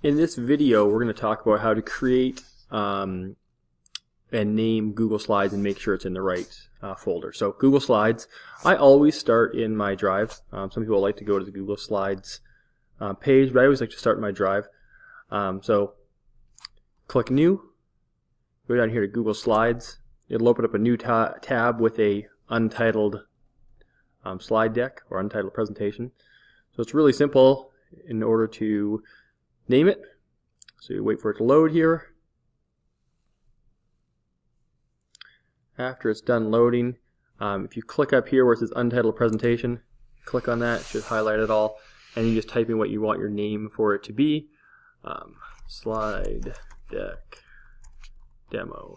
In this video, we're going to talk about how to create and name Google Slides and make sure it's in the right folder. So Google Slides, I always start in my Drive. Some people like to go to the Google Slides page, but I always like to start in my Drive. So click New, go down here to Google Slides. It'll open up a new tab with a untitled slide deck or untitled presentation. So it's really simple in order to name it. So you wait for it to load here. After it's done loading, if you click up here where it says Untitled Presentation, click on that, it should highlight it all, and you just type in what you want your name for it to be. Slide deck demo.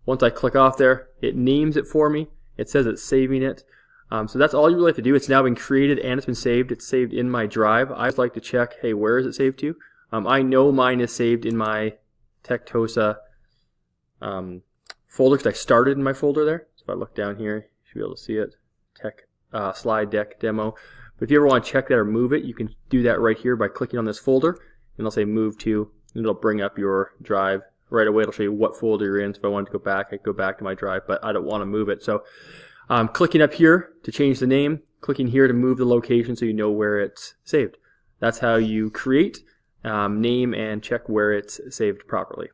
Once I click off there, it names it for me. It says it's saving it. So that's all you really have to do. It's now been created and it's been saved. It's saved in my Drive. I just like to check, hey, where is it saved to? I know mine is saved in my Tectosa folder because I started in my folder there. So if I look down here, you should be able to see it. Slide deck demo. But if you ever want to check that or move it, you can do that right here by clicking on this folder, and it'll say move to, and it'll bring up your Drive right away. It'll show you what folder you're in. So if I wanted to go back, I could go back to my Drive, but I don't want to move it. So clicking up here to change the name, clicking here to move the location so you know where it's saved. That's how you create, name, and check where it's saved properly.